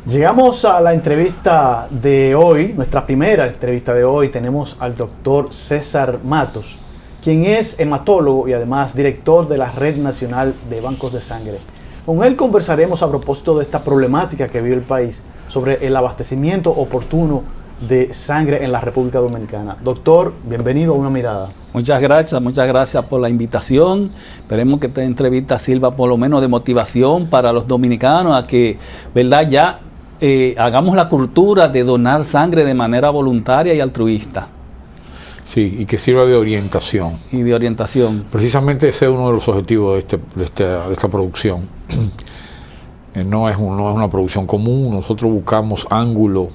Llegamos a la entrevista de hoy, nuestra primera entrevista de hoy. Tenemos al doctor César Matos, quien es hematólogo y además director de la Red Nacional de Bancos de Sangre. Con él conversaremos a propósito de esta problemática que vive el país sobre el abastecimiento oportuno de sangre en la República Dominicana. Doctor, bienvenido a Una Mirada. Muchas gracias por la invitación. Esperemos que esta entrevista sirva por lo menos de motivación para los dominicanos a que, ¿verdad?, ya hagamos la cultura de donar sangre de manera voluntaria y altruista. Sí, y que sirva de orientación. Y de orientación. Precisamente ese es uno de los objetivos de esta producción. No es una producción común. Nosotros buscamos ángulos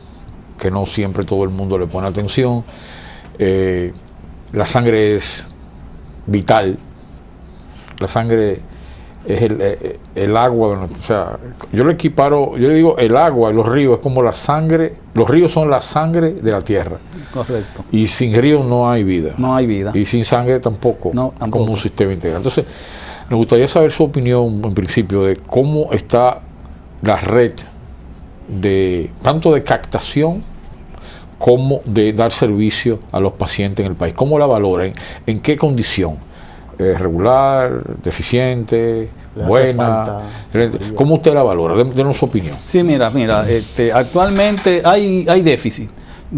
que no siempre todo el mundo le pone atención. La sangre es vital. La sangre es el agua. O sea, yo le digo el agua y los ríos es como la sangre. Los ríos son la sangre de la tierra. Correcto. Y sin ríos no hay vida. No hay vida. Y sin sangre tampoco. No, tampoco. Como un sistema integral. Entonces, me gustaría saber su opinión en principio de cómo está la red tanto de captación como de dar servicio a los pacientes en el país. ¿Cómo la valoran? ¿En qué condición? ¿Regular? ¿Deficiente? ¿Buena? ¿Cómo usted la valora? Denos su opinión. Sí, mira, actualmente hay déficit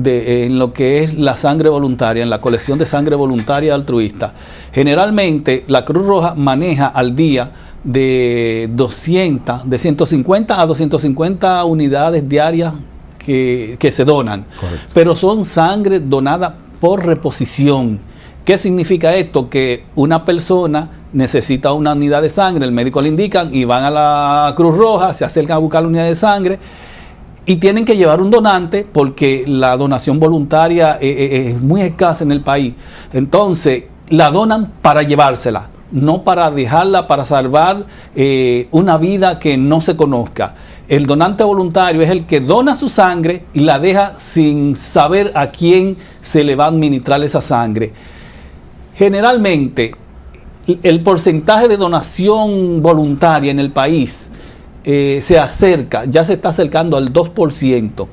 en lo que es la sangre voluntaria, en la colección de sangre voluntaria altruista. Generalmente la Cruz Roja maneja al día de 150 a 250 unidades diarias que se donan. Correcto. Pero son sangre donada por reposición. ¿Qué significa esto? Que una persona necesita una unidad de sangre, el médico le indican y van a la Cruz Roja, se acercan a buscar la unidad de sangre y tienen que llevar un donante porque la donación voluntaria es muy escasa en el país. Entonces la donan para llevársela, no para dejarla, para salvar una vida que no se conozca. El donante voluntario es el que dona su sangre y la deja sin saber a quién se le va a administrar esa sangre. Generalmente, el porcentaje de donación voluntaria en el país ya se está acercando al 2%.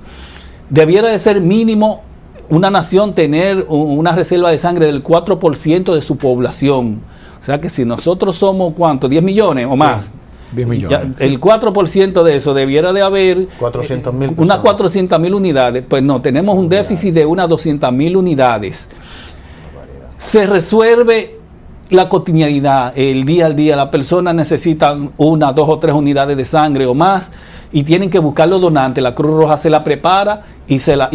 Debiera de ser mínimo una nación tener una reserva de sangre del 4% de su población. O sea que si nosotros somos, ¿cuánto? 10 millones o más. Sí. 10 millones. Ya, el 4% de eso debiera de haber 400.000 unas 400.000 unidades. Pues no, tenemos un déficit de unas 200.000 unidades. Se resuelve la cotidianidad, el día al día. Las personas necesitan 1, 2 o 3 unidades de sangre o más y tienen que buscar los donantes. La Cruz Roja se la prepara y se la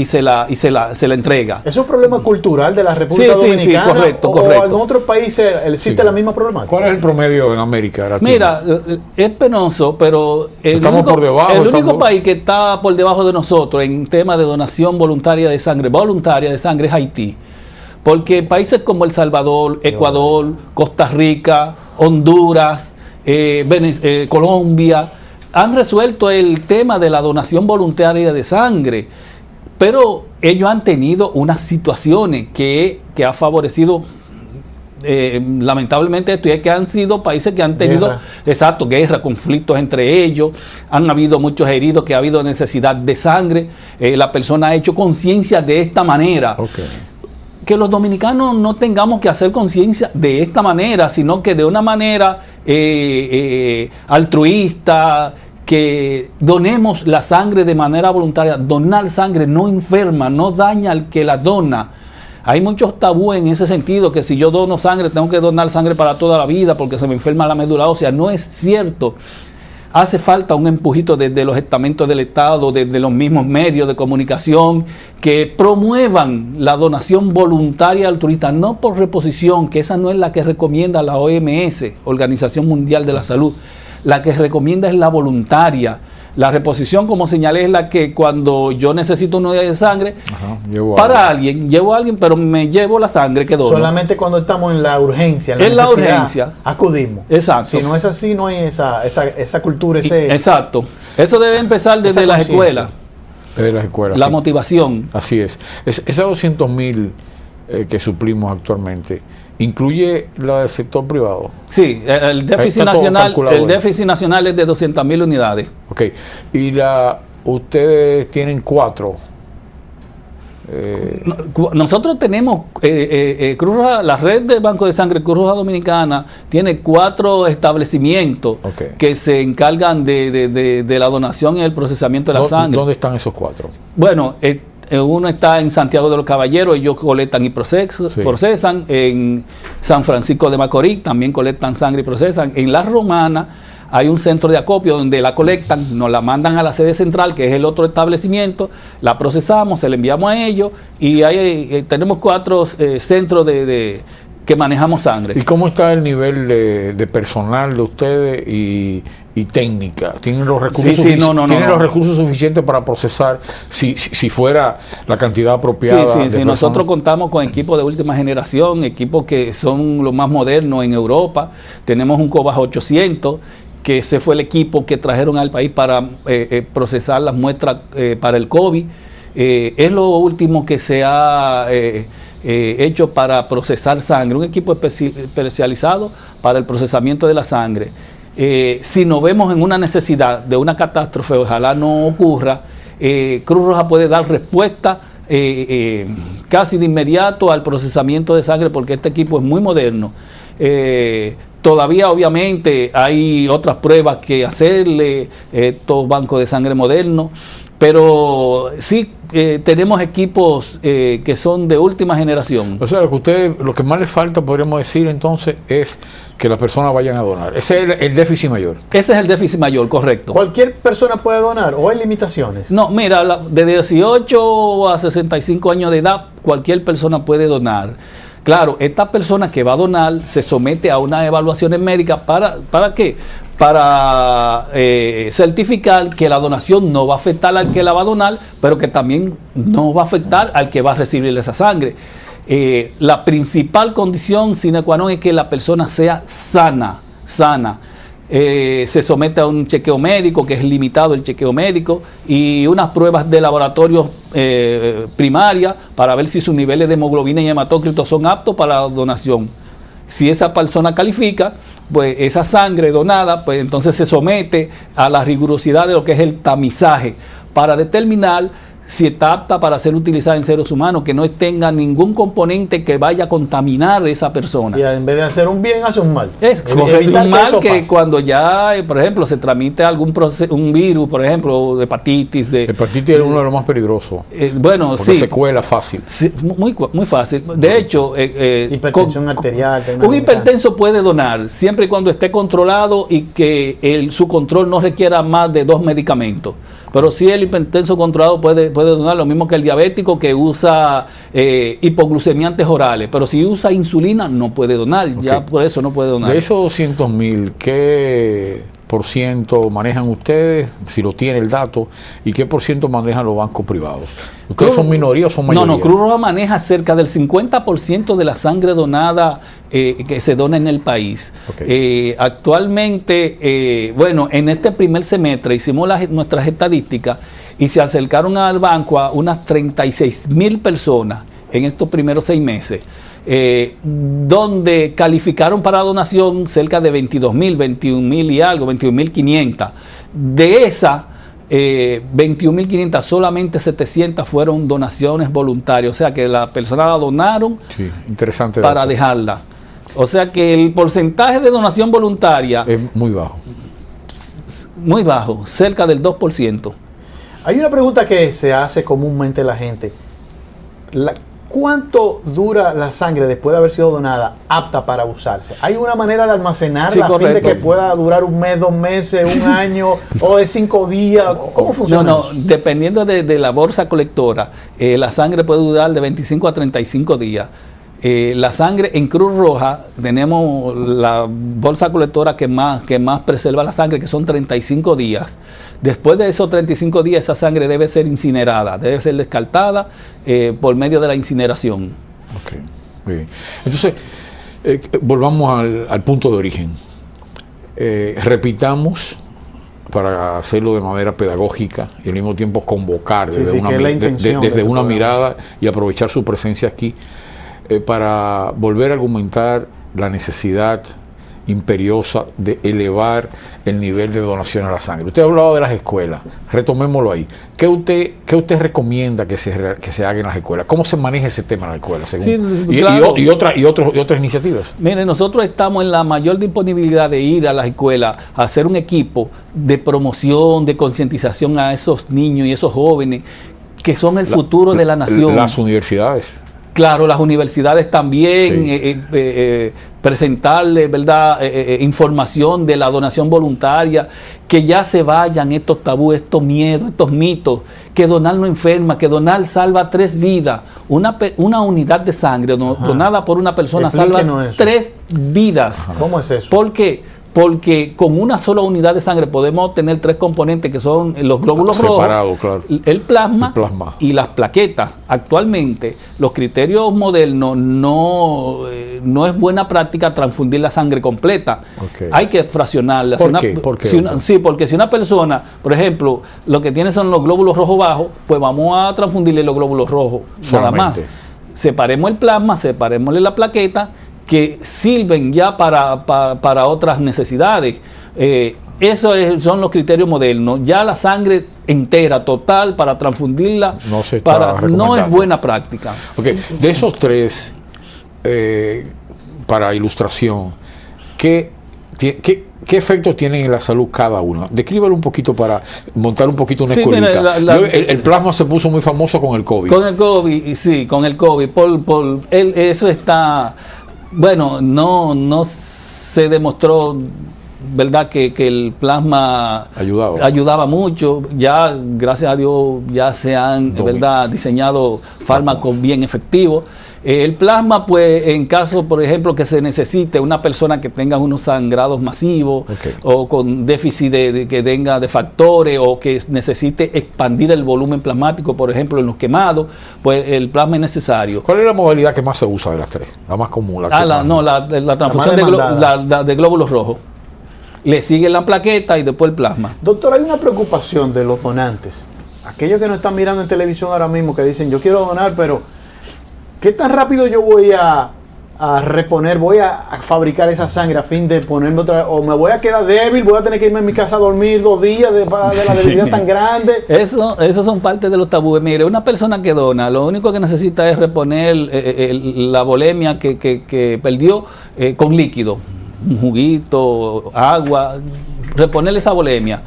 entrega. ¿Es un problema cultural de la República Dominicana? Sí, correcto. ¿O en otros países existe la misma problemática? ¿Cuál es el promedio en América Latina? Mira, es penoso, pero el único país que está por debajo de nosotros en tema de donación voluntaria de sangre es Haití. Porque países como El Salvador, Ecuador, Costa Rica, Honduras, Colombia, han resuelto el tema de la donación voluntaria de sangre. Pero ellos han tenido unas situaciones que ha favorecido lamentablemente esto, y es que han sido países que han tenido guerra, conflictos entre ellos, han habido muchos heridos, que ha habido necesidad de sangre, la persona ha hecho conciencia de esta manera. Que los dominicanos no tengamos que hacer conciencia de esta manera, sino que de una manera altruista, que donemos la sangre de manera voluntaria. Donar sangre no enferma, no daña al que la dona. Hay muchos tabúes en ese sentido, que si yo dono sangre, tengo que donar sangre para toda la vida porque se me enferma la médula ósea. No es cierto. Hace falta un empujito desde los estamentos del Estado, desde los mismos medios de comunicación, que promuevan la donación voluntaria altruista, no por reposición, que esa no es la que recomienda la OMS, Organización Mundial de la Salud. La que recomienda es la voluntaria. La reposición, como señalé, es la que cuando yo necesito una unidad de sangre llevo a alguien, pero me llevo la sangre que dono. Solamente cuando estamos en la urgencia, en la urgencia, acudimos. Exacto. Si no es así, no hay esa cultura, exacto. Eso debe empezar desde las escuelas. Desde las escuelas. La motivación. Así es. Esos 200.000 que suplimos actualmente, ¿incluye la del sector privado? Sí, el déficit nacional es de 200.000 unidades. Ok. ¿Y ustedes tienen 4. Nosotros tenemos Cruz Roja, la red de Banco de Sangre Cruz Roja Dominicana tiene 4 establecimientos que se encargan de la donación y el procesamiento de la sangre. ¿Dónde están esos 4? Bueno, uno está en Santiago de los Caballeros, ellos colectan y procesan. En San Francisco de Macorís también colectan sangre y procesan. En La Romana hay un centro de acopio donde la colectan, nos la mandan a la sede central, que es el otro establecimiento, la procesamos, se la enviamos a ellos y tenemos 4 centros que manejamos sangre. ¿Y cómo está el nivel de personal de ustedes y técnica? ¿Tienen los recursos, los recursos suficientes para procesar si fuera la cantidad apropiada? Sí, nosotros contamos con equipos de última generación, equipos que son los más modernos en Europa. Tenemos un Cobas 800, que ese fue el equipo que trajeron al país para procesar las muestras para el COVID. Es lo último que se ha hecho para procesar sangre, un equipo especializado para el procesamiento de la sangre. Si nos vemos en una necesidad de una catástrofe, ojalá no ocurra, Cruz Roja puede dar respuesta casi de inmediato al procesamiento de sangre, porque este equipo es muy moderno. Todavía obviamente hay otras pruebas que hacerle, estos bancos de sangre modernos, pero sí tenemos equipos que son de última generación. O sea, lo que más les falta, podríamos decir entonces, es que las personas vayan a donar. Ese es el déficit mayor. Ese es el déficit mayor, correcto. ¿Cualquier persona puede donar o hay limitaciones? No, mira, de 18 a 65 años de edad, cualquier persona puede donar. Claro, esta persona que va a donar se somete a unas evaluaciones médicas. ¿Para qué? Para certificar que la donación no va a afectar al que la va a donar, pero que también no va a afectar al que va a recibir esa sangre. La principal condición sine qua non es que la persona sea sana. Se somete a un chequeo médico, que es limitado el chequeo médico, y unas pruebas de laboratorio primaria para ver si sus niveles de hemoglobina y hematócritos son aptos para la donación. Si esa persona califica, pues esa sangre donada, pues entonces se somete a la rigurosidad de lo que es el tamizaje para determinar si está apta para ser utilizada en seres humanos, que no tenga ningún componente que vaya a contaminar a esa persona. Y en vez de hacer un bien, hace un mal. Es un mal que cuando ya, por ejemplo, se transmite un virus, por ejemplo, de hepatitis. Hepatitis es uno de los más peligrosos. Bueno, porque se cuela fácil. Sí, muy fácil. De hecho, hipertensión arterial. Un hipertenso puede donar siempre y cuando esté controlado y que su control no requiera más de 2 medicamentos. Pero sí, el hipertenso controlado puede donar, lo mismo que el diabético que usa hipoglucemiantes orales. Pero si usa insulina, no puede donar. Okay. Ya por eso no puede donar. De esos 200,000, ¿qué % manejan ustedes, si lo tiene el dato, y qué % manejan los bancos privados? ¿Ustedes son minoría o son mayoría? No, Cruz Roja maneja cerca del 50% de la sangre donada que se dona en el país. Okay. Actualmente, en este primer semestre hicimos nuestras estadísticas y se acercaron al banco a unas 36,000 personas en estos primeros 6 meses. Donde calificaron para donación cerca de 22,000, 21,000 y algo, 21,500. De esas 21,500, solamente 700 fueron donaciones voluntarias, o sea que las personas la donaron interesante para dato. Dejarla. O sea que el porcentaje de donación voluntaria es muy bajo. Muy bajo, cerca del 2%. Hay una pregunta que se hace comúnmente la gente. ¿Cuánto dura la sangre después de haber sido donada apta para usarse? ¿Hay una manera de almacenarla a fin de que pueda durar 1 mes, 2 meses, 1 año o de 5 días? ¿Cómo funciona? No, dependiendo de la bolsa colectora, la sangre puede durar de 25 a 35 días. La sangre en Cruz Roja, tenemos la bolsa colectora que más preserva la sangre, que son 35 días. Después de esos 35 días, esa sangre debe ser incinerada, debe ser descartada por medio de la incineración. Ok, muy bien. Entonces, volvamos al punto de origen. Repitamos, para hacerlo de manera pedagógica y al mismo tiempo convocar desde una mirada y aprovechar su presencia aquí, para volver a argumentar la necesidad imperiosa de elevar el nivel de donación a la sangre. Usted ha hablado de las escuelas, retomémoslo ahí. ¿Qué usted recomienda que se haga en las escuelas? ¿Cómo se maneja ese tema en las escuelas? Sí, claro. y otras iniciativas. Mire, nosotros estamos en la mayor disponibilidad de ir a las escuelas a hacer un equipo de promoción, de concientización a esos niños y esos jóvenes que son el futuro de la nación. Las universidades. Claro, las universidades también, sí. Presentarle, ¿verdad? Información de la donación voluntaria, que ya se vayan estos tabúes, estos miedos, estos mitos, que donar no enferma, que donar salva 3 vidas. Una unidad de sangre donada por una persona salva 3 vidas. Ajá. ¿Cómo es eso? ¿Por qué? Porque con una sola unidad de sangre podemos obtener 3 componentes que son los glóbulos rojos, claro. el plasma y las plaquetas. Actualmente, los criterios modernos no es buena práctica transfundir la sangre completa. Okay. Hay que fraccionarla. ¿Por qué? Sí, porque si una persona, por ejemplo, lo que tiene son los glóbulos rojos bajos, pues vamos a transfundirle los glóbulos rojos nada más. Separemos el plasma, separémosle la plaqueta, que sirven ya para otras necesidades. Esos son los criterios modernos. Ya la sangre entera, total, para transfundirla, no es buena práctica. Okay. De esos 3, para ilustración, ¿qué efectos tienen en la salud cada uno? Descríbelo un poquito para montar un poquito una escuelita. El plasma se puso muy famoso con el COVID. Con el COVID, sí, con el COVID. Eso está... Bueno, no se demostró, ¿verdad?, que el plasma ayudaba mucho. Ya, gracias a Dios, ya se han, ¿verdad?, diseñado fármacos bien efectivos. El plasma, pues, en caso, por ejemplo, que se necesite una persona que tenga unos sangrados masivos, o con déficit que tenga de factores, o que necesite expandir el volumen plasmático, por ejemplo, en los quemados, pues el plasma es necesario. ¿Cuál es la modalidad que más se usa de las 3? La más común. La transfusión de glóbulos rojos. Le sigue la plaqueta y después el plasma. Doctor, hay una preocupación de los donantes. Aquellos que nos están mirando en televisión ahora mismo, que dicen, yo quiero donar, pero ¿qué tan rápido yo voy a reponer, voy a fabricar esa sangre a fin de ponerme otra vez? ¿O me voy a quedar débil, voy a tener que irme a mi casa a dormir 2 días de la debilidad tan grande? Eso son parte de los tabúes. Mire, una persona que dona, lo único que necesita es reponer la volemia que perdió con líquido, un juguito, agua, reponerle esa volemia.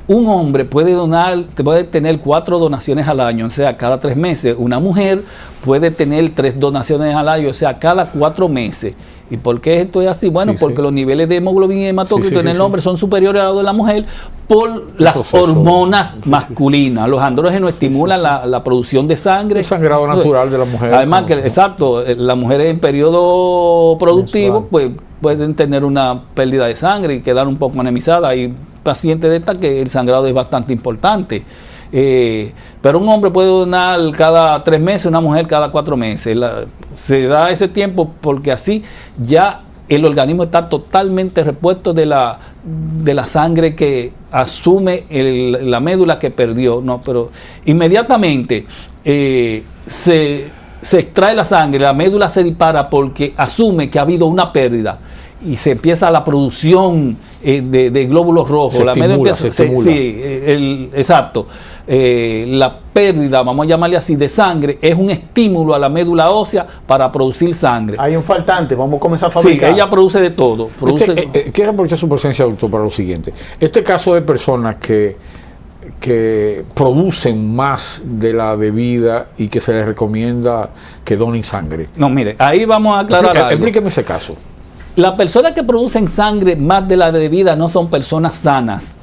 Un hombre puede tener 4 donaciones al año, o sea, cada 3 meses. Una mujer puede tener 3 donaciones al año, o sea, cada 4 meses. ¿Y por qué esto es así? Bueno, porque los niveles de hemoglobina y hematócrito en el hombre son superiores a los de la mujer por las hormonas masculinas. Los andrógenos estimulan la producción de sangre. El sangrado natural de la mujer. Además, las mujeres en periodo productivo, pues pueden tener una pérdida de sangre y quedar un poco anemizadas. Hay pacientes de estas que el sangrado es bastante importante. Pero un hombre puede donar cada 3 meses, una mujer cada 4 meses. Se da ese tiempo porque así ya el organismo está totalmente repuesto de la sangre que asume la médula que perdió, ¿no? Pero inmediatamente se extrae la sangre, la médula se dispara porque asume que ha habido una pérdida y se empieza la producción de glóbulos rojos. Se estimula. Exacto. La pérdida, vamos a llamarle así, de sangre es un estímulo a la médula ósea para producir sangre. Hay un faltante, vamos a comenzar a fabricar. Sí, ella produce de todo. Quiero aprovechar su presencia, doctor, para lo siguiente. Este caso de personas que producen más de la debida y que se les recomienda que donen sangre. No, mire, ahí vamos a aclarar algo. Explíqueme ese caso. Las personas que producen sangre más de la debida no son personas sanas.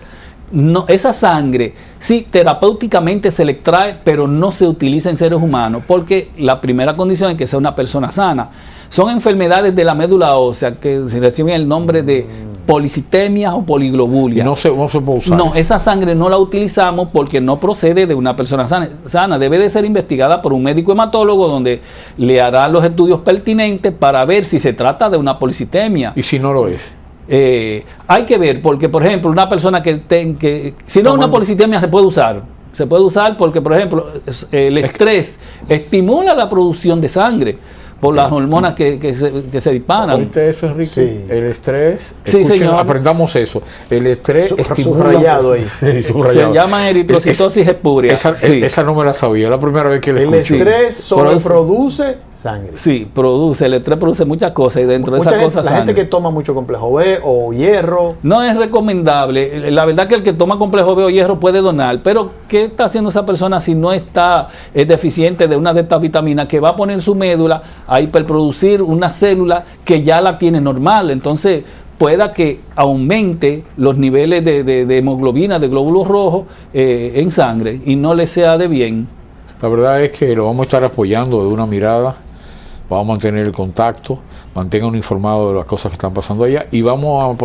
No, esa sangre, sí, terapéuticamente se le extrae, pero no se utiliza en seres humanos, porque la primera condición es que sea una persona sana. Son enfermedades de la médula ósea que se reciben el nombre de policitemia o poliglobulia. No se puede usar. No, esa sangre no la utilizamos porque no procede de una persona sana. Debe de ser investigada por un médico hematólogo donde le hará los estudios pertinentes para ver si se trata de una policitemia. ¿Y si no lo es? Hay que ver, porque por ejemplo, una persona si no es una policitemia se puede usar. Se puede usar porque, por ejemplo, el estrés estimula la producción de sangre. por las hormonas que se disparan. ¿Oíste eso, Enrique? Sí. El estrés, Sí, señor. aprendamos eso. El estrés estimula... Subrayado ahí. Sí, subrayado. Se llama eritrocitosis espúrea. Esa no me la sabía, la primera vez que la El escuché. estrés sobreproduce sangre. Sí, el estrés produce muchas cosas y dentro de esas cosas la gente sangre. que toma mucho complejo B o hierro. No es recomendable. La verdad que el que toma complejo B o hierro puede donar, pero ¿qué está haciendo esa persona si no es deficiente de una de estas vitaminas que va a poner su médula a hiperproducir una célula que ya la tiene normal? Entonces pueda que aumente los niveles de hemoglobina, de glóbulos rojos en sangre y no le sea de bien. La verdad es que lo vamos a estar apoyando de una mirada, vamos a mantener el contacto, manténganlo informado de las cosas que están pasando allá y vamos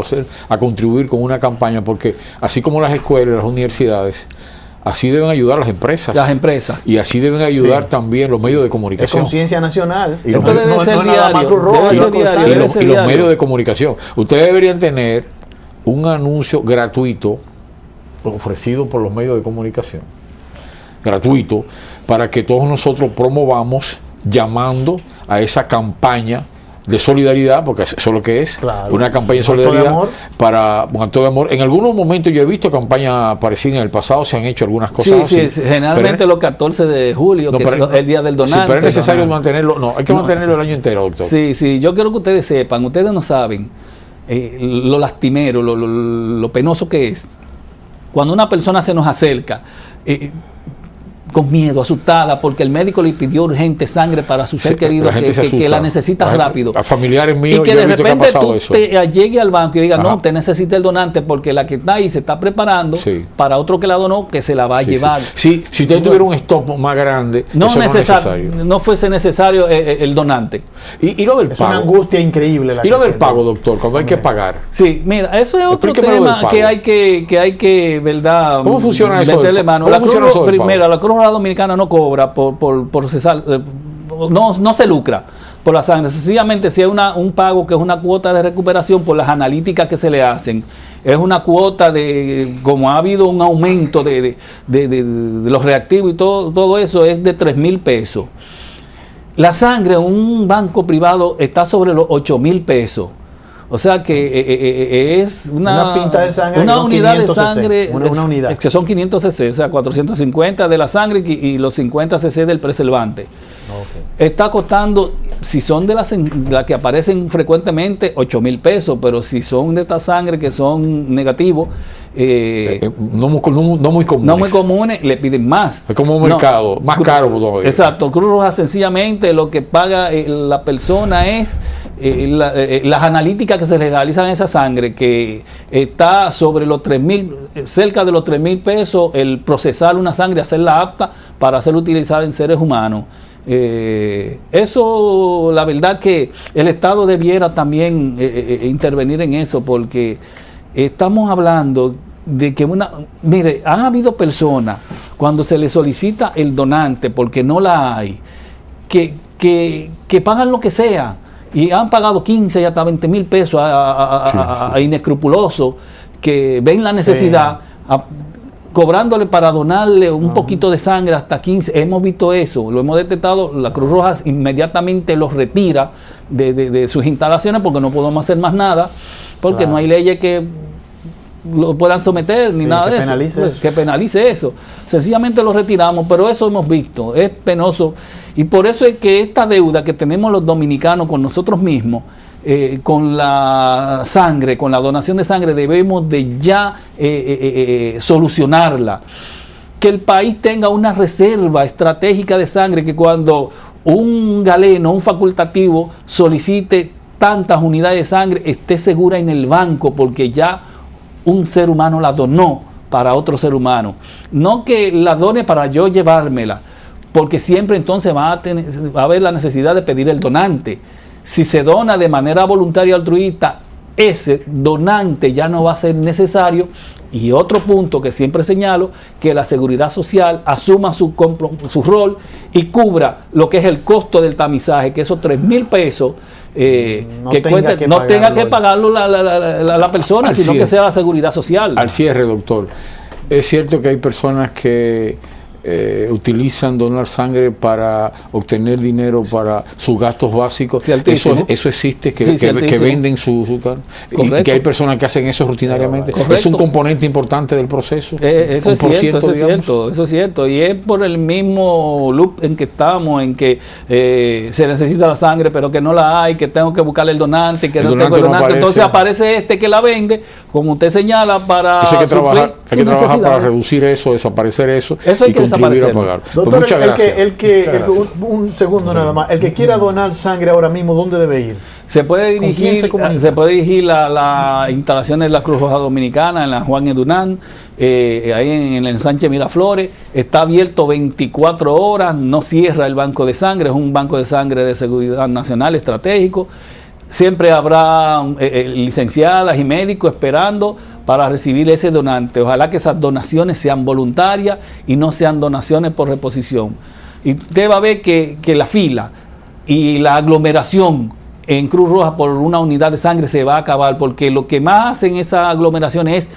a contribuir con una campaña, porque así como las escuelas, las universidades, así deben ayudar las empresas. Las empresas. Y así deben ayudar también los medios de Es comunicación. conciencia nacional. Y Esto debe ser diario. Y los medios de comunicación. Ustedes deberían tener un anuncio gratuito ofrecido por los medios de comunicación. Gratuito, para que todos nosotros promovamos llamando a esa campaña de solidaridad, porque eso es lo que es, claro, una campaña de acto solidaridad de amor. para un acto de amor. En algunos momentos yo he visto campañas parecidas en el pasado, se han hecho algunas cosas Sí, así. sí, generalmente los 14 de julio, No, que pero- es el día del donante. Sí, pero es necesario donar. mantenerlo, no, hay que mantenerlo el año entero, doctor. Sí, sí, yo quiero que ustedes sepan, ustedes no saben lo lastimero, lo penoso que es. Cuando una persona se nos acerca con miedo, asustada, porque el médico le pidió urgente sangre para su ser Sí, querido, la gente se que asusta. la necesita La gente- rápido. a familiares míos, Y que yo he de visto que ha repente pasado tú eso. llegue al banco y diga, Ajá. no, usted necesita el donante porque la que está ahí se está preparando Sí. para otro que la donó, que se la va a Sí, llevar. sí. Si usted tuviera un stop más grande, No, eso no es necesario. no fuese necesario el donante. Y lo del Es una pago. angustia increíble. Y lo del pago, doctor, cuando hay que pagar. Sí, mira, eso es otro Explíqueme lo del tema pago. que hay que, ¿verdad? ¿Cómo funciona eso meterle del- mano. cómo La Cruz funciona eso del Roja, pago? primero, la Cruz Roja Dominicana no cobra por procesar, no se lucra por la sangre. Sencillamente, si es un pago que es una cuota de recuperación por las analíticas que se le hacen, es una cuota de, como ha habido un aumento de los reactivos y todo eso, es de 3,000 pesos. La sangre en un banco privado está sobre los 8,000 pesos. O sea que es Una pinta de sangre, una son unidad de 500 cc, sangre, una unidad. que son 500 cc, o sea, 450 de la sangre y los 50 cc del preservante. Okay. Está costando, si son de las que aparecen frecuentemente, 8,000 pesos, pero si son de esta sangre que son negativos, No muy común. no muy comunes, le piden más. Es como un No, mercado, más caro todavía. Exacto, Cruz Roja sencillamente lo que paga la persona es las analíticas que se le realizan a esa sangre, que está sobre los 3,000, cerca de los 3,000 pesos, el procesar una sangre, hacerla apta para ser utilizada en seres humanos. Eso, la verdad que el Estado debiera también intervenir en eso, porque estamos hablando de que mire, han habido personas cuando se les solicita el donante porque no la hay, que pagan lo que sea y han pagado 15 y hasta 20,000 pesos a inescrupulosos que ven la necesidad, cobrándole para donarle un poquito de sangre hasta 15. Hemos visto eso, lo hemos detectado. La Cruz Roja inmediatamente los retira de sus instalaciones porque no podemos hacer más nada, porque no hay leyes que lo puedan someter ni nada de eso, que penalice eso. Sencillamente lo retiramos, pero eso hemos visto, es penoso. Y por eso es que esta deuda que tenemos los dominicanos con nosotros mismos, con la sangre, con la donación de sangre, debemos de ya solucionarla. Que el país tenga una reserva estratégica de sangre, que cuando un galeno, un facultativo solicite tantas unidades de sangre, esté segura en el banco, porque ya un ser humano la donó para otro ser humano. No que la done para yo llevármela, porque siempre entonces va a haber la necesidad de pedir el donante. Si se dona de manera voluntaria altruista, ese donante ya no va a ser necesario. Y otro punto que siempre señalo, que la seguridad social asuma su rol y cubra lo que es el costo del tamizaje, que esos 3,000 pesos no tenga que pagarlo la persona, Así sino que es. sea la seguridad social. Al cierre, doctor, es cierto que hay personas que utilizan donar sangre para obtener dinero para sus gastos básicos. Sí, eso existe, que venden su carne. Y que hay personas que hacen eso rutinariamente. Correcto. Es un componente importante del proceso. Eso es cierto. Y es por el mismo loop en que estamos, en que se necesita la sangre, pero que no la hay, que tengo que buscarle el donante, que no tengo el donante. Entonces aparece este que la vende, como usted señala, para hay que trabajar para reducir eso, desaparecer eso hay y que contribuir a pagar. Doctor, Pues muchas gracias. Un segundo nada más. El que quiera donar sangre ahora mismo, ¿dónde debe ir? Se puede dirigir a las instalaciones de la Cruz Roja Dominicana en la Juan Edunán, ahí en el ensanche Miraflores. Está abierto 24 horas, no cierra el banco de sangre, es un banco de sangre de seguridad nacional estratégico. Siempre habrá licenciadas y médicos esperando para recibir ese donante. Ojalá que esas donaciones sean voluntarias y no sean donaciones por reposición. Y usted va a ver que la fila y la aglomeración en Cruz Roja por una unidad de sangre se va a acabar, porque lo que más hacen esa aglomeración es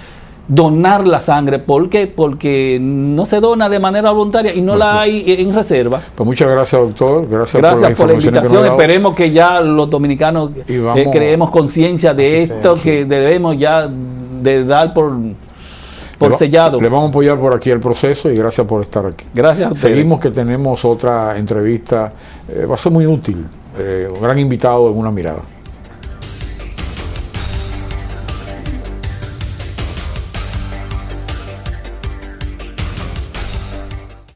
donar la sangre. ¿Por qué? Porque no se dona de manera voluntaria y no la hay en reserva. Pues muchas gracias, doctor. Gracias por la invitación. Esperemos que ya los dominicanos creemos conciencia de esto, que debemos ya de dar por sellado. Le vamos a apoyar por aquí el proceso y gracias por estar aquí. Gracias a ustedes. Seguimos, que tenemos otra entrevista. Va a ser muy útil. Un gran invitado en Una Mirada.